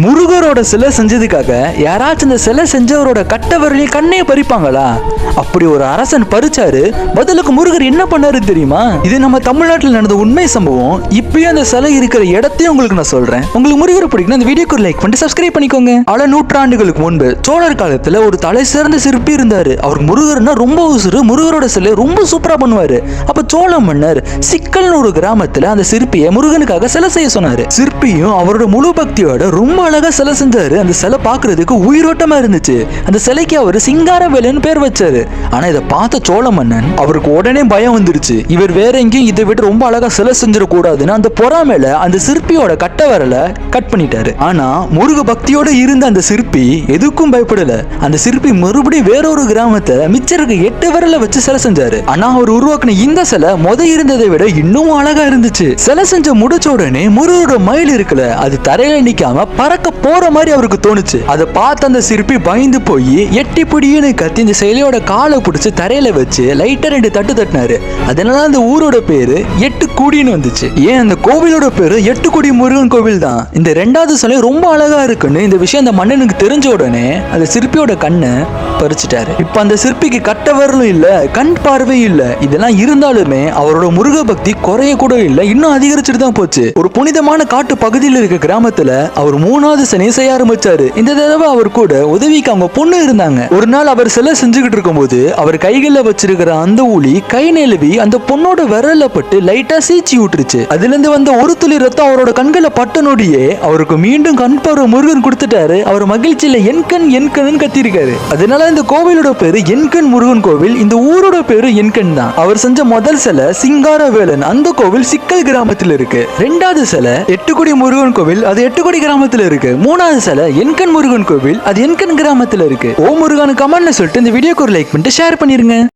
முருகரோட சிலை செஞ்சதுக்காக யாராச்சும் இந்த சிலை செஞ்சவரோட கட்ட விரலையும் கண்ணையை பறிப்பாங்களா? அப்படி ஒரு அரசன் பறிச்சாரு. பதிலுக்கு முருகர் என்ன பண்ணாரு தெரியுமா? இது நம்ம தமிழ்நாட்டில் நடந்த உண்மை சம்பவம். இப்பயும் அந்த சிலை இருக்கிற இடத்தையும் உங்களுக்கு நான் சொல்றேன். உங்களுக்கு முருகர் பிடிக்கும் இந்த வீடியோக்கு லைக் பண்ணிட்டு சப்ஸ்கிரைப் பண்ணிக்கோங்க. பல நூற்றாண்டுகளுக்கு முன்பு சோழர் காலத்துல ஒரு தலை சிறந்த சிற்பி இருந்தாரு. அவருக்கு முருகர்னா ரொம்ப உசுறு. முருகரோட சிலை ரொம்ப சூப்பரா பண்ணுவாரு. அப்ப சோழ மன்னர் சிக்கல்னு ஒரு கிராமத்துல அந்த சிற்பியை முருகனுக்காக சிலை செய்ய சொன்னாரு. சிற்பியும் அவரோட முழு பக்தியோட ரொம்ப அழகா சிலை செஞ்சாரு. அந்த சிலை பாக்குறதுக்கு உயிரோட்டமா இருந்துச்சு. அந்த சிலைக்கு அவரு சிங்காரவேலன் பேர் வச்சாரு. ஆனா இதை பார்த்த சோழ மன்னன் அவருக்கு உடனே பயம் வந்துருச்சு. இவர் வேற எங்கேயும் இதை விட்டு ரொம்ப அழகா சிலை செஞ்சிட கூடாதுன்னு அந்த பொறாமையில அந்த சிற்பியோட கட்ட விரலை கட் பண்ணிட்டாரு. ஆனா முருக பக்தியோட இருந்த அந்த சிற்பி எதுக்கும் பயப்படல. அந்த சிற்பி மறுபடியும் வேறொரு கிராமத்தை மிச்சருக்கு 8 விரலை வச்சு சிலை செஞ்சாரு. ஆனா அவர் உருவாக்குன இந்த சிலை இருந்ததை விட இன்னும் அழகா இருந்துச்சு. சிலை செஞ்ச முடிச்ச உடனே முருகரோட மயில் இருக்குல்ல, அது தரையில நிக்காம பறக்க போற மாதிரி அவருக்கு தோணுச்சு. அதை பார்த்து அந்த சிற்பி பயந்து போய் எட்டி பிடின்னு கத்தி இந்த சிலையோட காலை பிடிச்சு தரையில வச்சு லைட்டா 2 தட்டு தட்டினாரு. அதனால அந்த ஊரோட பேரு எட்டுக்குடின்னு வந்துச்சு. ஏன் அந்த கோவிலோட பேரு எட்டுக்குடி முருகன் கோவில் தான். இந்த 2வது சிலை ரொம்ப அழகா இருக்குன்னு இந்த விஷயம் அந்த மன்னனுக்கு தெரிஞ்ச உடனே அந்த சிற்பியோட கண்ணை பறிச்சுட்டாரு. இப்ப அந்த சிற்பிக்கு கட்ட வரலும் இல்ல, கண் பார்வை இல்ல. இதெல்லாம் இருந்தாலுமே அவரோட முருக பக்தி குறைய கூட இல்ல, இன்னும் அதிகரிச்சுட்டு தான் போச்சு. ஒரு புனிதமான காட்டு பகுதியில் இருக்க கிராமத்துல அவர் 3வது சிலையை செய்ய ஆரம்பிச்சாரு. இந்த தடவை அவர் கூட உதவிக்கு அவங்க பொண்ணு இருந்தாங்க. ஒரு நாள் அவர் சிலை செஞ்சுக்கிட்டு இருக்கும் போது அவர் கைகள்ல வச்சிருக்கிற அந்த ஊழி கை நெழுவி அந்த பொண்ணோட விரல்ல பட்டு லைட்டா சீச்சி விட்டுருச்சு. அதுல இருந்து வந்த ஒரு துளி ரத்தம் அவரோட கண்களை பட்ட நொடியே அவருக்கு மீண்டும் கண் பார்வை முருகன் கொடுத்துட்டாரு. அவர் மகிழ்ச்சியில என் கண் கத்திருக்காரு. அதனால இந்த கோவிலோட பேரு என்கண் முருகன் கோவில். இந்த ஊரோட பேரு என்கண் தான். அவர் செஞ்ச முதல் சிலை சிங்காரவேலன், அந்த கோவில் சிக்கல் கிராமத்தில் இருக்கு. 2வது சிலை எட்டுக்குடி முருகன் கோவில், அது எட்டுக்குடி கிராமத்தில் இருக்கு. 3வது சிலை என்கண் முருகன் கோவில், அது என்கண் கிராமத்தில் இருக்கு. ஓ முருகன் கமெண்ட்ல சொல்லிட்டு இந்த வீடியோக்கு ஒரு லைக் பண்ணிட்டு ஷேர் பண்ணிருங்க.